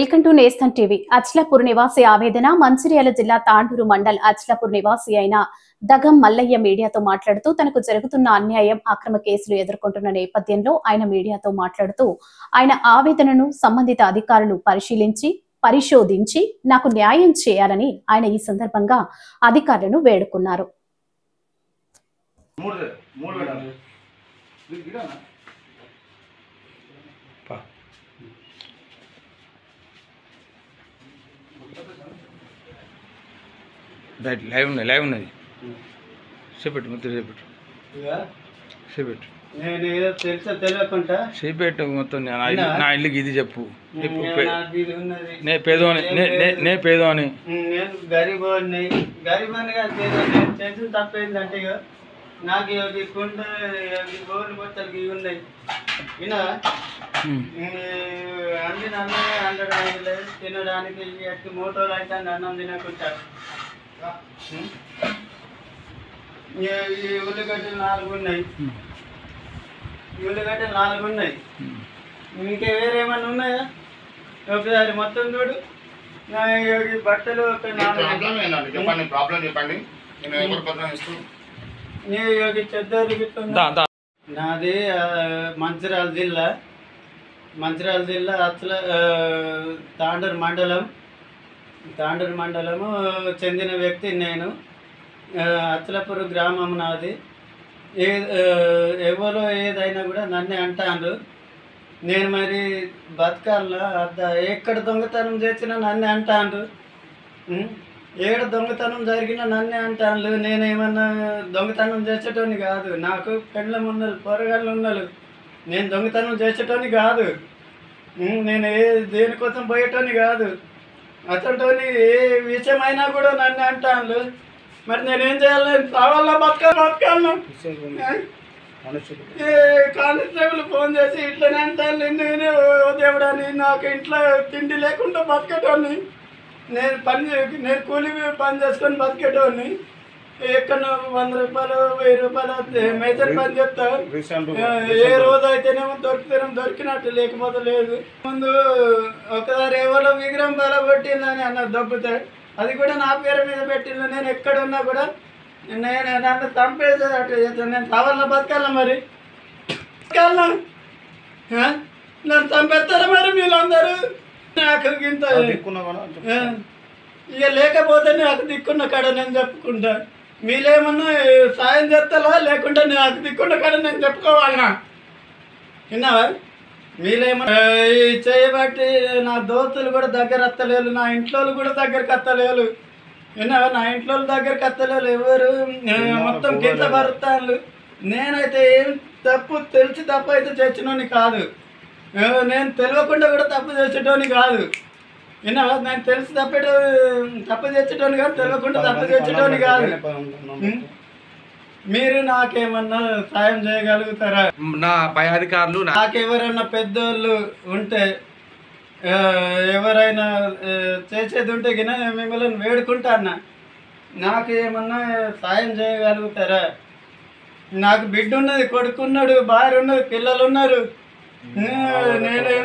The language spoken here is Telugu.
వెల్కమ్ టు నేస్తన్ టీవీ. అచ్లాపూర్ నివాసి ఆవేదన. మంచిర్యాల జిల్లా తాండూరు మండల్ అచ్లాపూర్ నివాసి అయిన దగం మల్లయ్య మీడియాతో మాట్లాడుతూ తనకు జరుగుతున్న అన్యాయం, అక్రమ కేసులు ఎదుర్కొంటున్న నేపథ్యంలో ఆయన మీడియాతో మాట్లాడుతూ ఆయన ఆవేదనను సంబంధిత అధికారులు పరిశోధించి నాకు న్యాయం చేయాలని ఆయన ఈ సందర్భంగా అధికారులను వేడుకున్నారు. లైవ్ ఉన్నది చేపెట్టు మొత్తం చేపెట్టు నేను ఏదో తెలుసా తెలియకుండా చేపెట్టు మొత్తం నా ఇల్లుకి ఇది చెప్పు. నే పేదవాని నేను గరీబోని నేను చేసిన తప్పేందంటే ఇక నాకు ఇవి కుండ గోర్లు బొత్తలకి ఇవి ఉన్నాయి వినా అందిన అందడానికి లేదు తినడానికి ఎట్టి మోటోలు అయితే అన్నం తినకుండా ఈ ఉల్లిగడ్డలు 4 ఉన్నాయి, ఇంకా వేరేమన్నా ఉన్నాయా? ఒకసారి మొత్తం చూడు. బట్టలు ఒక 4 చెద్దరు గిట్ల. నాది మంచిర్యాల జిల్లా తాండూరు మండలము చెందిన వ్యక్తి నేను. అచ్లాపూర్ గ్రామం నాది. ఎవరో ఏదైనా కూడా నన్నే అంటాను. నేను మరి బతకాలా ఎక్కడ దొంగతనం చేసినా నన్నే అంటాను, ఏడ దొంగతనం జరిగినా నన్నే అంటాను. నేనేమన్నా దొంగతనం చేసేటోని కాదు, నాకు పెళ్ళం ఉన్నది, పొరగాళ్ళు ఉన్నలు. నేను దొంగతనం చేసేటోని కాదు, నేను దేనికోసం పోయేటోని కాదు. అతనితోని ఏ విషయమైనా కూడా నన్ను అంటాను. మరి నేనేం చేయాలి? కావాలా బతకాలను కానిస్టేబుల్ ఫోన్ చేసి ఇట్లనే అంటాను, నేనే దేవుడని, నాకు ఇంట్లో తిండి లేకుండా బతికేటోని, నేను కూలి పని చేసుకొని బతికేటోని. ఎక్కడ 100 రూపాయలు 1000 రూపాయలు మేజర్ పని చెప్తా. ఏ రోజు అయితేనేమో దొరికినట్టు, లేకపోతే లేదు. ముందు ఒకసారి ఎవరో విగ్రహం బల పెట్టిందని అన్న దొబ్బుతాడు, అది కూడా నా పేరు మీద పెట్టింది. నేను ఎక్కడున్నా కూడా నన్ను చంపేసేటట్టు చేస్తాను. నేను కావాలన్నా బతకాలా? మరి బతకాలన్నా? నన్ను చంపేస్తారా మరి వీళ్ళందరూ? నాకు ఇంత ఇక లేకపోతే నాకు దిక్కున్న కాడ నేను చెప్పుకుంటా. మీరేమన్నా సాయం చేస్తారా? లేకుంటే నాకు దిక్కున్న కాడ నేను చెప్పుకోవాలన్నా? విన్నావా? మీరేమన్నా చేయబట్టి నా దోస్తులు కూడా దగ్గర వస్తలేరు, నా ఇంట్లో కూడా దగ్గరికి వస్తలేరు. విన్నావా? నా ఇంట్లో దగ్గరికి వస్తలేరు ఎవరు, మొత్తం కింద పరుతాను. నేనైతే ఏం తెలిసి తప్పు అయితే చేసినోని కాదు, నేను తెలియకుండా కూడా తప్పు చేసేటోని కాదు. విన్నావా? నేను తెలిసి తప్పు చేసేటోని కాదు, తెలియకుండా తప్పు చేసేటోని కాదు. మీరు నాకేమన్నా సాయం చేయగలుగుతారా? నా పై అధికారులు నాకెవరైనా పెద్దోళ్ళు ఉంటే, ఎవరైనా చేసేది ఉంటే గిన మిమ్మల్ని వేడుకుంటాను. నాకు ఏమన్నా సాయం చేయగలుగుతారా? నాకు బిడ్డ ఉన్నది, కొడుకున్నాడు, భార్య ఉన్నది, పిల్లలు ఉన్నారు. నేనేం